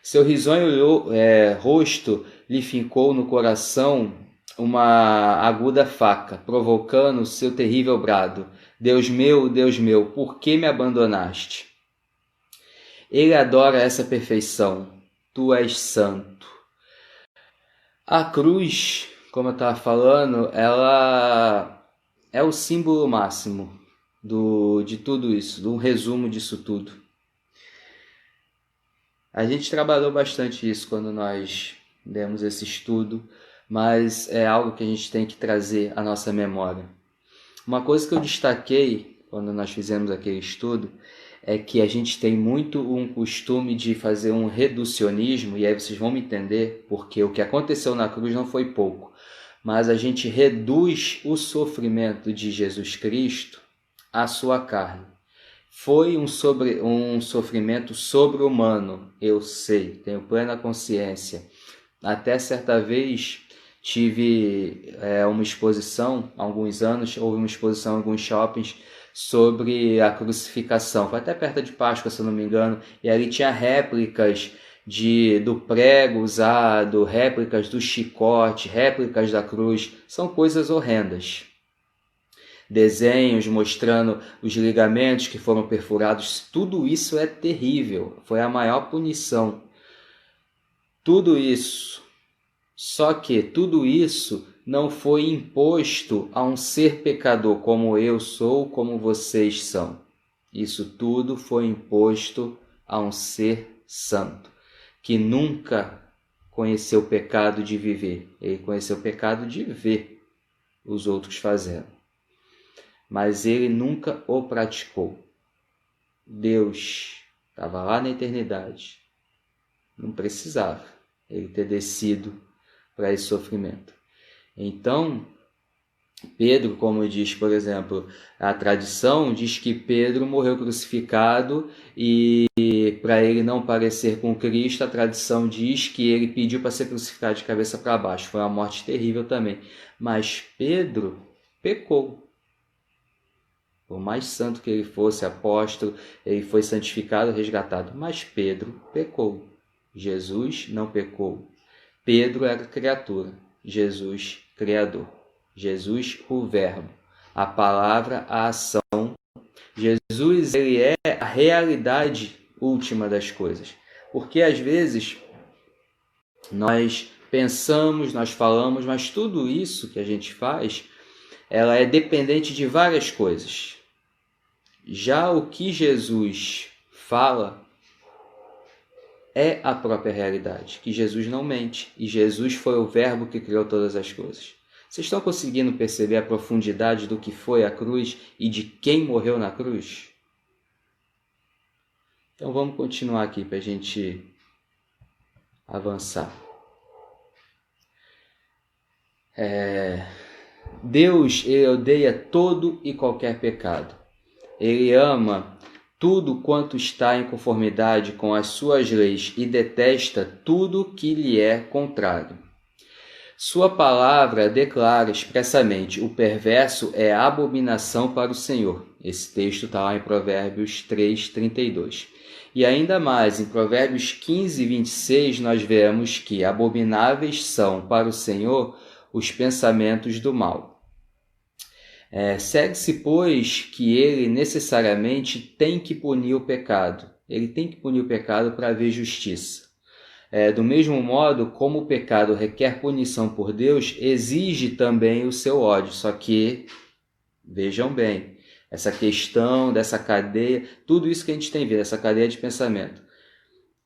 Seu risonho rosto lhe fincou no coração uma aguda faca, provocando seu terrível brado: Deus meu, por que me abandonaste? Ele adora essa perfeição. Tu és santo. A cruz, como eu estava falando, ela é o símbolo máximo de tudo isso, do resumo disso tudo. A gente trabalhou bastante isso quando nós demos esse estudo, mas é algo que a gente tem que trazer à nossa memória. Uma coisa que eu destaquei quando nós fizemos aquele estudo é que a gente tem muito um costume de fazer um reducionismo, e aí vocês vão me entender, porque o que aconteceu na cruz não foi pouco, mas a gente reduz o sofrimento de Jesus Cristo à sua carne. Foi um sofrimento sobre-humano, eu sei, tenho plena consciência. Até certa vez tive uma exposição, há alguns anos, houve uma exposição em alguns shoppings sobre a crucificação. Foi até perto de Páscoa, se eu não me engano, e ali tinha réplicas do prego usado, réplicas do chicote, réplicas da cruz. São coisas horrendas. Desenhos mostrando os ligamentos que foram perfurados, tudo isso é terrível, foi a maior punição. Tudo isso, só que tudo isso não foi imposto a um ser pecador como eu sou, como vocês são. Isso tudo foi imposto a um ser santo, que nunca conheceu o pecado de viver, ele conheceu o pecado de ver os outros fazendo. Mas ele nunca o praticou. Deus estava lá na eternidade. Não precisava ele ter descido para esse sofrimento. Então, Pedro, como diz, por exemplo, a tradição diz que Pedro morreu crucificado e para ele não parecer com Cristo, a tradição diz que ele pediu para ser crucificado de cabeça para baixo. Foi uma morte terrível também. Mas Pedro pecou. Por mais santo que ele fosse, apóstolo, ele foi santificado, resgatado. Mas Pedro pecou. Jesus não pecou. Pedro era criatura. Jesus, criador. Jesus, o verbo. A palavra, a ação. Jesus, ele é a realidade última das coisas. Porque às vezes nós pensamos, nós falamos, mas tudo isso que a gente faz, ela é dependente de várias coisas. Já o que Jesus fala é a própria realidade, que Jesus não mente, e Jesus foi o verbo que criou todas as coisas. Vocês estão conseguindo perceber a profundidade do que foi a cruz e de quem morreu na cruz? Então vamos continuar aqui para a gente avançar. Deus, ele odeia todo e qualquer pecado. Ele ama tudo quanto está em conformidade com as suas leis e detesta tudo que lhe é contrário. Sua palavra declara expressamente: o perverso é abominação para o Senhor. Esse texto está lá em Provérbios 3:32. E ainda mais, em Provérbios 15:26, nós vemos que abomináveis são para o Senhor os pensamentos do mal. Segue-se, pois, que ele necessariamente tem que punir o pecado. Ele tem que punir o pecado para haver justiça. Do mesmo modo, como o pecado requer punição por Deus, exige também o seu ódio. Só que, vejam bem, essa questão dessa cadeia, tudo isso que a gente tem visto, essa cadeia de pensamento.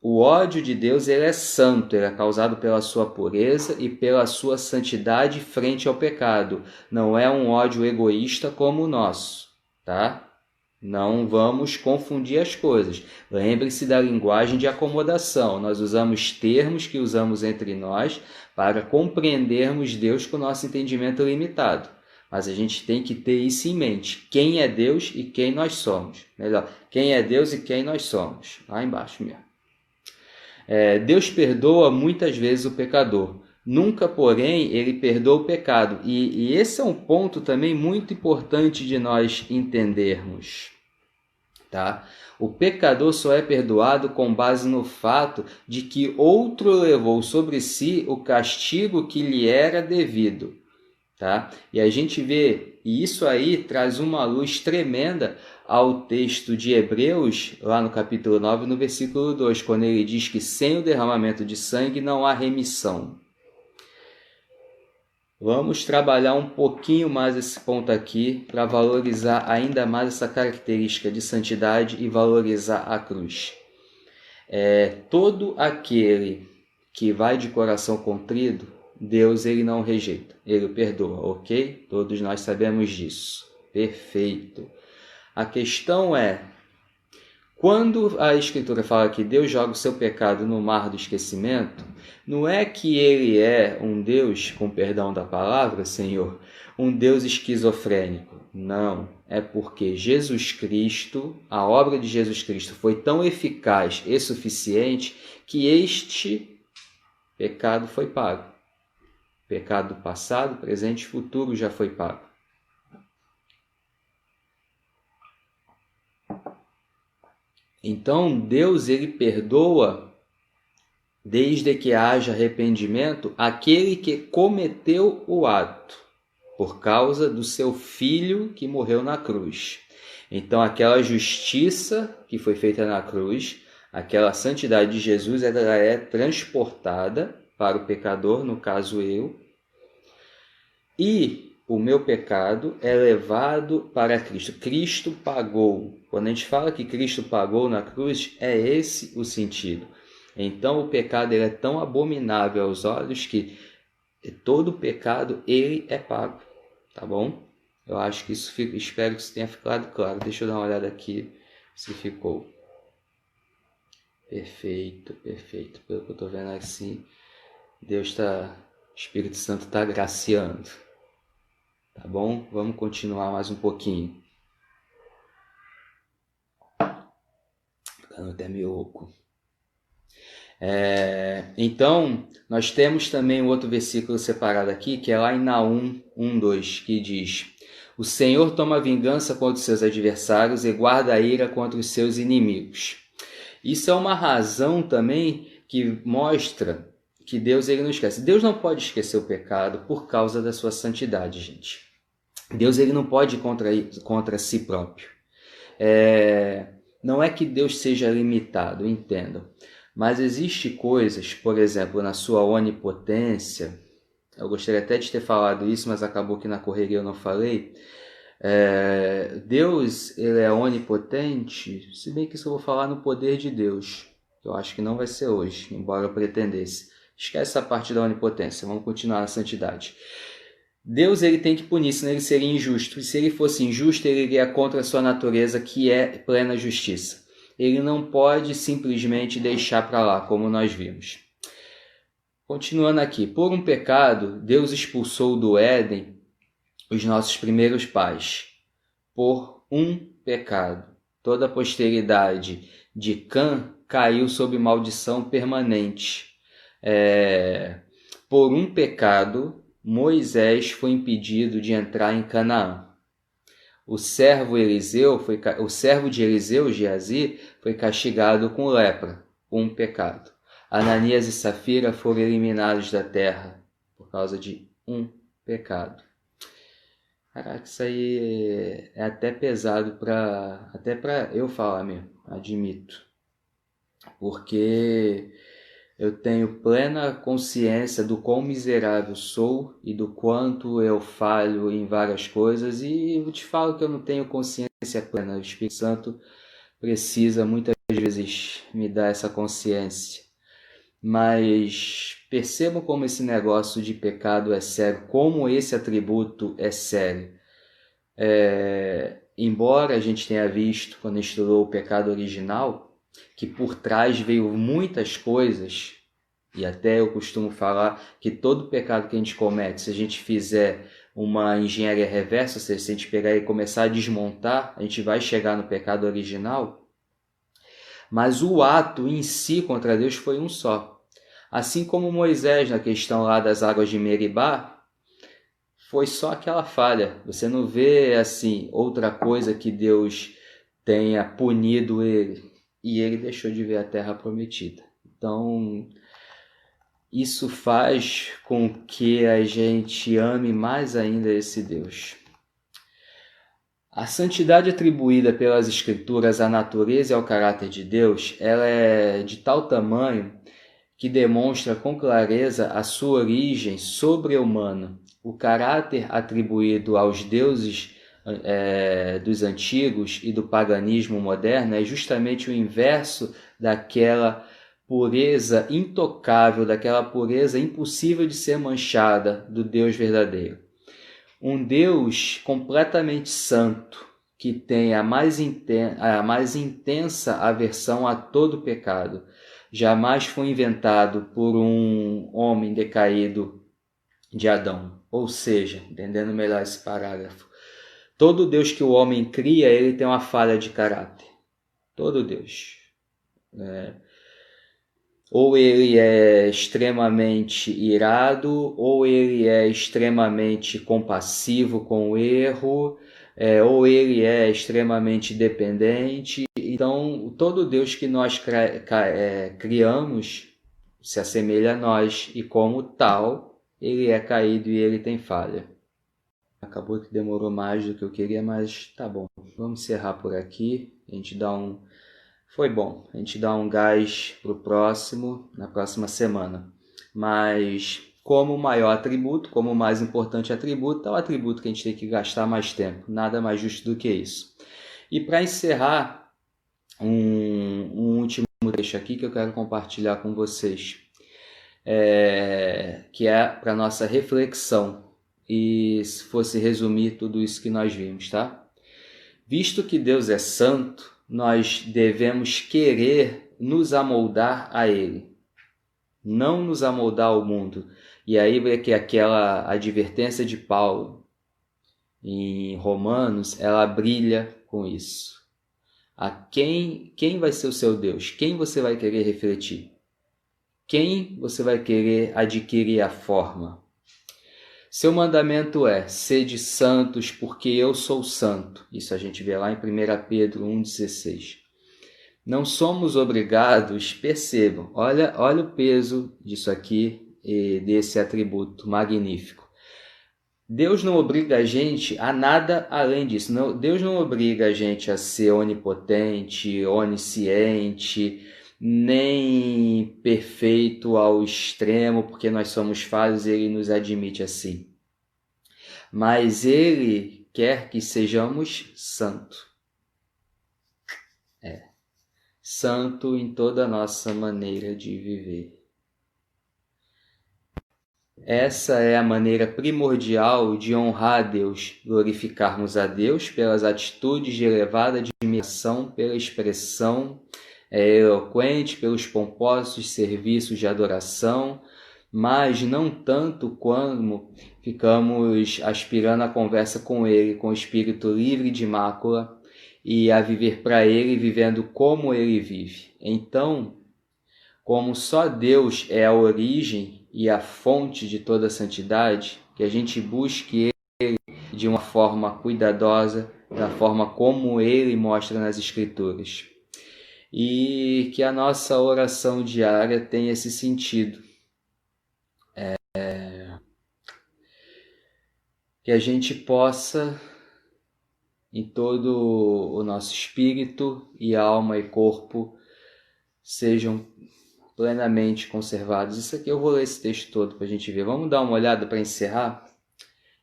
O ódio de Deus, ele é santo, ele é causado pela sua pureza e pela sua santidade frente ao pecado. Não é um ódio egoísta como o nosso, tá? Não vamos confundir as coisas. Lembre-se da linguagem de acomodação. Nós usamos termos que usamos entre nós para compreendermos Deus com o nosso entendimento limitado. Mas a gente tem que ter isso em mente. Quem é Deus e quem nós somos. Melhor, quem é Deus e quem nós somos. Lá embaixo mesmo. Deus perdoa muitas vezes o pecador, Nunca, porém, ele perdoa o pecado. E esse é um ponto também muito importante de nós entendermos. Tá? O pecador só é perdoado com base no fato de que outro levou sobre si o castigo que lhe era devido. Tá? E a gente vê, e isso aí traz uma luz tremenda ao texto de Hebreus, lá no capítulo 9, no versículo 2, quando ele diz que sem o derramamento de sangue não há remissão. Vamos trabalhar um pouquinho mais esse ponto aqui para valorizar ainda mais essa característica de santidade e valorizar a cruz. Todo aquele que vai de coração contrido, Deus ele não rejeita, ele perdoa, ok? Todos nós sabemos disso. Perfeito. A questão é, quando a Escritura fala que Deus joga o seu pecado no mar do esquecimento, não é que ele é um Deus, com perdão da palavra, Senhor, um Deus esquizofrênico. Não, é porque Jesus Cristo, a obra de Jesus Cristo foi tão eficaz e suficiente que este pecado foi pago. Pecado passado, presente e futuro já foi pago. Então, Deus ele perdoa desde que haja arrependimento aquele que cometeu o ato, por causa do seu filho que morreu na cruz. Então, aquela justiça que foi feita na cruz, aquela santidade de Jesus, ela é transportada para o pecador, no caso eu, e o meu pecado é levado para Cristo. Cristo pagou. Quando a gente fala que Cristo pagou na cruz, é esse o sentido. Então o pecado ele é tão abominável aos olhos que todo pecado ele é pago, tá bom? Eu acho que isso fica, espero que isso tenha ficado claro. Deixa eu dar uma olhada aqui se ficou. Perfeito, perfeito. Pelo que eu estou vendo assim, o Espírito Santo está graciando. Tá bom? Vamos continuar mais um pouquinho. Ficando até meio louco. Então, nós temos também um outro versículo separado aqui, que é lá em Naum 1:2, que diz: O Senhor toma vingança contra os seus adversários e guarda a ira contra os seus inimigos. Isso é uma razão também que mostra que Deus ele não esquece. Deus não pode esquecer o pecado por causa da sua santidade, gente. Deus ele não pode ir contra si próprio. Não é que Deus seja limitado, entendam. Mas existem coisas, por exemplo, na sua onipotência, eu gostaria até de ter falado isso, mas acabou que na correria eu não falei. Deus ele é onipotente, se bem que isso eu vou falar no poder de Deus. Eu acho que não vai ser hoje, embora eu pretendesse. Esquece essa parte da onipotência, vamos continuar na santidade. Deus ele tem que punir, senão ele seria injusto. E se ele fosse injusto, ele iria contra a sua natureza, que é plena justiça. Ele não pode simplesmente deixar para lá, como nós vimos. Continuando aqui, por um pecado, Deus expulsou do Éden os nossos primeiros pais. Por um pecado. Toda a posteridade de Cã caiu sob maldição permanente. Por um pecado, Moisés foi impedido de entrar em Canaã. O servo de Eliseu, Geazi, foi castigado com lepra, um pecado. Ananias e Safira foram eliminados da terra por causa de um pecado. Caraca, isso aí é até pesado até para eu falar mesmo, admito. Porque eu tenho plena consciência do quão miserável sou e do quanto eu falho em várias coisas, e eu te falo que eu não tenho consciência plena. O Espírito Santo precisa muitas vezes me dar essa consciência. Mas percebam como esse negócio de pecado é sério, como esse atributo é sério. Embora a gente tenha visto, quando estudou o pecado original, que por trás veio muitas coisas, e até eu costumo falar que todo pecado que a gente comete, se a gente fizer uma engenharia reversa, ou seja, se a gente pegar e começar a desmontar, a gente vai chegar no pecado original, mas o ato em si contra Deus foi um só. Assim como Moisés, na questão lá das águas de Meribá, foi só aquela falha. Você não vê assim outra coisa que Deus tenha punido ele. E ele deixou de ver a terra prometida. Então, isso faz com que a gente ame mais ainda esse Deus. A santidade atribuída pelas Escrituras à natureza e ao caráter de Deus, ela é de tal tamanho que demonstra com clareza a sua origem sobre-humana. O caráter atribuído aos deuses dos antigos e do paganismo moderno é justamente o inverso daquela pureza intocável, daquela pureza impossível de ser manchada do Deus verdadeiro. Um Deus completamente santo, que tem a mais intensa aversão a todo pecado, jamais foi inventado por um homem decaído de Adão. Ou seja, entendendo melhor esse parágrafo, todo Deus que o homem cria, ele tem uma falha de caráter. Todo Deus. Ou ele é extremamente irado, ou ele é extremamente compassivo com o erro, ou ele é extremamente dependente. Então, todo Deus que nós criamos se assemelha a nós, e como tal, ele é caído e ele tem falha. Acabou que demorou mais do que eu queria, mas tá bom. Vamos encerrar por aqui. A gente dá Foi bom, a gente dá um gás pro próximo, na próxima semana. Mas como maior atributo, como mais importante atributo, é o atributo que a gente tem que gastar mais tempo. Nada mais justo do que isso. E para encerrar, um último trecho aqui que eu quero compartilhar com vocês, que é para nossa reflexão. E se fosse resumir tudo isso que nós vimos, tá? Visto que Deus é santo, nós devemos querer nos amoldar a Ele, não nos amoldar ao mundo. E aí é que aquela advertência de Paulo em Romanos, ela brilha com isso. A quem vai ser o seu Deus? Quem você vai querer refletir? Quem você vai querer adquirir a forma? Seu mandamento é: sede santos, porque eu sou santo. Isso a gente vê lá em 1 Pedro 1,16. Não somos obrigados, percebam, olha o peso disso aqui e desse atributo magnífico. Deus não obriga a gente a nada além disso. Não, Deus não obriga a gente a ser onipotente, onisciente, nem perfeito ao extremo, porque nós somos falhos e Ele nos admite assim. Mas Ele quer que sejamos santos. Santo em toda a nossa maneira de viver. Essa é a maneira primordial de honrar a Deus, glorificarmos a Deus pelas atitudes de elevada admiração, pela expressão eloquente, pelos pomposos serviços de adoração, mas não tanto quando ficamos aspirando a conversa com Ele, com o espírito livre de mácula, e a viver para Ele, vivendo como Ele vive. Então, como só Deus é a origem e a fonte de toda a santidade, que a gente busque Ele de uma forma cuidadosa, da forma como Ele mostra nas Escrituras. E que a nossa oração diária tenha esse sentido. Que a gente possa, em todo o nosso espírito e alma e corpo, sejam plenamente conservados. Isso aqui eu vou ler esse texto todo para a gente ver. Vamos dar uma olhada para encerrar?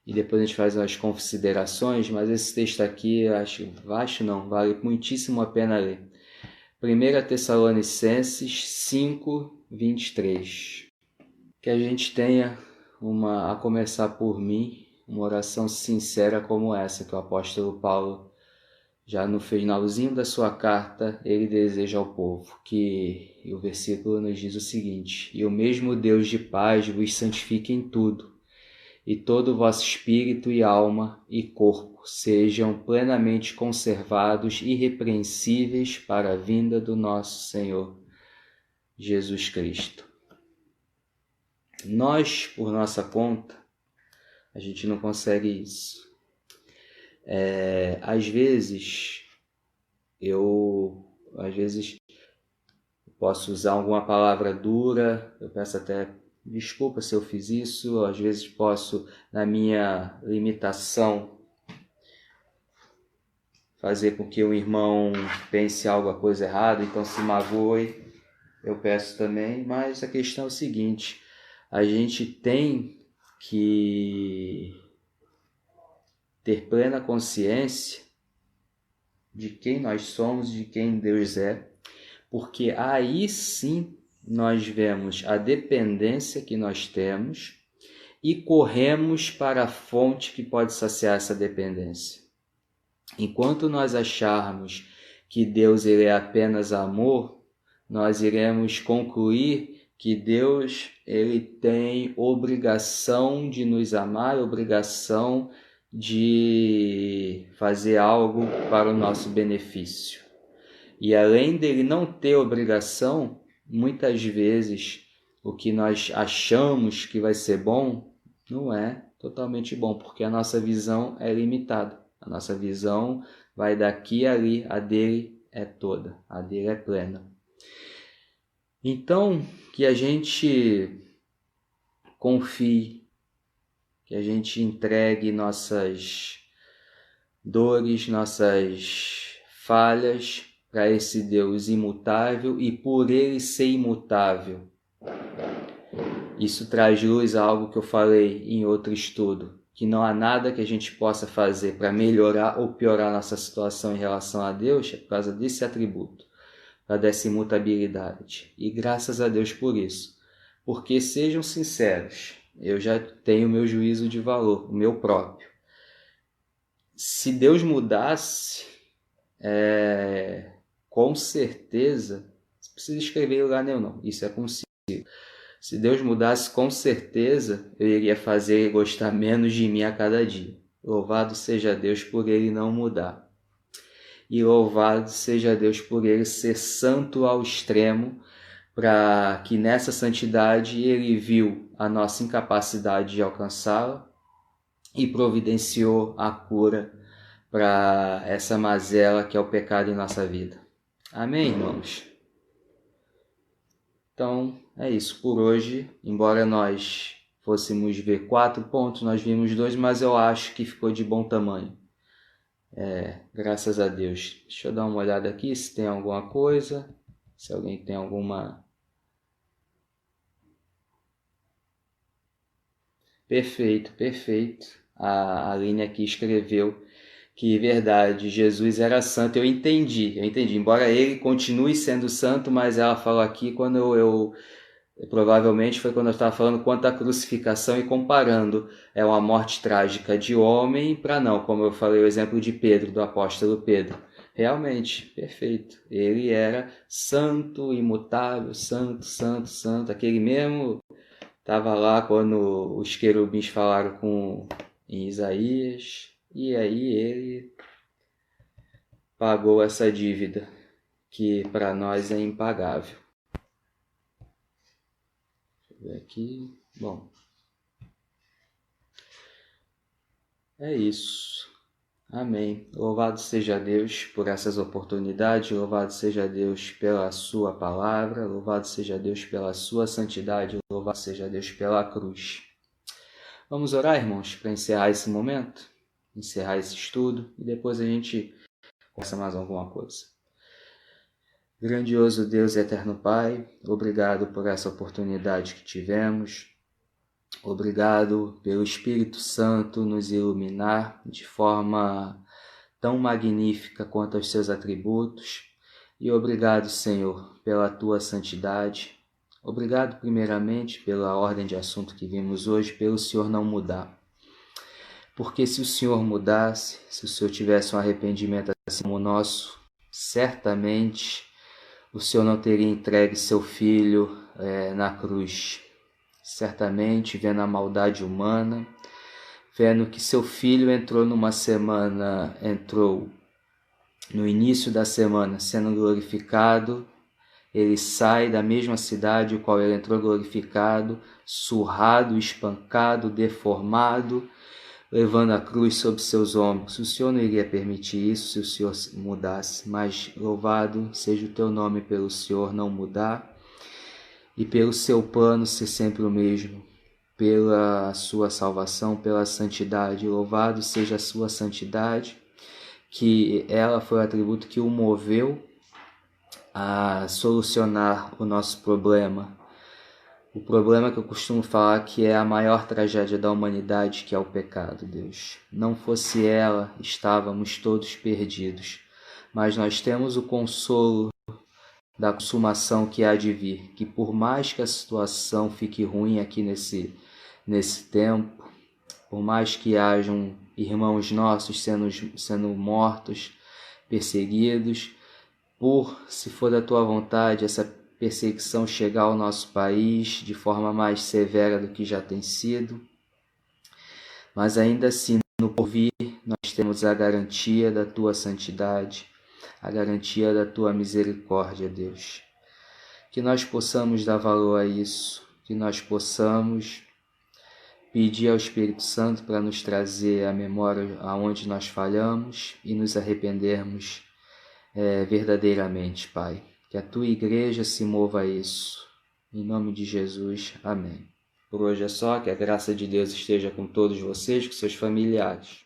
E depois a gente faz umas considerações, mas esse texto aqui, vale muitíssimo a pena ler. 1 Tessalonicenses 5, 23. Que a gente tenha, a começar por mim, uma oração sincera como essa que o apóstolo Paulo, já no finalzinho da sua carta, ele deseja ao povo, e o versículo nos diz o seguinte: e o mesmo Deus de paz vos santifique em tudo, e todo o vosso espírito e alma e corpo sejam plenamente conservados irrepreensíveis para a vinda do nosso Senhor Jesus Cristo. Nós, por nossa conta, a gente não consegue isso. Às vezes posso usar alguma palavra dura, eu peço até desculpa se eu fiz isso, às vezes posso, na minha limitação, fazer com que o irmão pense alguma coisa errada, então se magoe, eu peço também, mas a questão é o seguinte, a gente tem que ter plena consciência de quem nós somos, de quem Deus é, porque aí sim nós vemos a dependência que nós temos e corremos para a fonte que pode saciar essa dependência. Enquanto nós acharmos que Deus ele é apenas amor, nós iremos concluir que Deus ele tem obrigação de nos amar, obrigação de fazer algo para o nosso benefício. E além dele não ter obrigação, muitas vezes o que nós achamos que vai ser bom não é totalmente bom, porque a nossa visão é limitada. A nossa visão vai daqui a ali, a dele é toda, a dele é plena. Então, que a gente confie, que a gente entregue nossas dores, nossas falhas para esse Deus imutável e por ele ser imutável. Isso traz luz a algo que eu falei em outro estudo, que não há nada que a gente possa fazer para melhorar ou piorar nossa situação em relação a Deus, é por causa desse atributo, dessa imutabilidade. E graças a Deus por isso. Porque, sejam sinceros, eu já tenho meu juízo de valor, o meu próprio. Se Deus mudasse, com certeza, não precisa escrever em lugar nenhum não, isso é consigo. Se Deus mudasse, com certeza, eu iria fazer ele gostar menos de mim a cada dia. Louvado seja Deus por ele não mudar. E louvado seja Deus por ele ser santo ao extremo, para que nessa santidade ele viu a nossa incapacidade de alcançá-la e providenciou a cura para essa mazela que é o pecado em nossa vida. Amém, irmãos? Então, é isso por hoje. Embora nós fôssemos ver 4 pontos, nós vimos 2, mas eu acho que ficou de bom tamanho. Graças a Deus. Deixa eu dar uma olhada aqui se tem alguma coisa. Se alguém tem alguma... Perfeito. A Aline aqui escreveu que, verdade, Jesus era santo. Eu entendi. Embora ele continue sendo santo, mas ela falou aqui quando provavelmente foi quando eu estava falando quanto à crucificação e comparando uma morte trágica de homem para não, como eu falei o exemplo de Pedro, do apóstolo Pedro. Realmente, perfeito. Ele era santo, imutável, santo. Aquele mesmo estava lá quando os querubins falaram em Isaías, e aí ele pagou essa dívida que para nós é impagável. Aqui, bom, é isso, amém. Louvado seja Deus por essas oportunidades, louvado seja Deus pela sua palavra, louvado seja Deus pela sua santidade, louvado seja Deus pela cruz. Vamos orar, irmãos, para encerrar esse momento, encerrar esse estudo e depois a gente conversa mais alguma coisa. Grandioso Deus e eterno Pai, obrigado por essa oportunidade que tivemos. Obrigado pelo Espírito Santo nos iluminar de forma tão magnífica quanto aos seus atributos. E obrigado, Senhor, pela tua santidade. Obrigado, primeiramente, pela ordem de assunto que vimos hoje, pelo Senhor não mudar. Porque se o Senhor mudasse, se o Senhor tivesse um arrependimento assim como o nosso, certamente o Senhor não teria entregue seu Filho na cruz. Certamente, vendo a maldade humana, vendo que seu Filho entrou no início da semana sendo glorificado, ele sai da mesma cidade o qual ele entrou glorificado, surrado, espancado, deformado, levando a cruz sobre seus ombros. O Senhor não iria permitir isso se o Senhor mudasse, mas louvado seja o teu nome pelo Senhor não mudar e pelo seu plano ser sempre o mesmo, pela sua salvação, pela santidade. Louvado seja a sua santidade, que ela foi o atributo que o moveu a solucionar o nosso problema. O problema que eu costumo falar que é a maior tragédia da humanidade, que é o pecado, Deus. Não fosse ela, estávamos todos perdidos. Mas nós temos o consolo da consumação que há de vir, que por mais que a situação fique ruim aqui nesse tempo, por mais que hajam irmãos nossos sendo mortos, perseguidos, se for da tua vontade, essa perseguição chegar ao nosso país de forma mais severa do que já tem sido. Mas ainda assim, no porvir, nós temos a garantia da tua santidade, a garantia da tua misericórdia, Deus. Que nós possamos dar valor a isso, que nós possamos pedir ao Espírito Santo para nos trazer a memória aonde nós falhamos e nos arrependermos verdadeiramente, Pai. Que a tua igreja se mova a isso. Em nome de Jesus, amém. Por hoje é só, que a graça de Deus esteja com todos vocês, com seus familiares.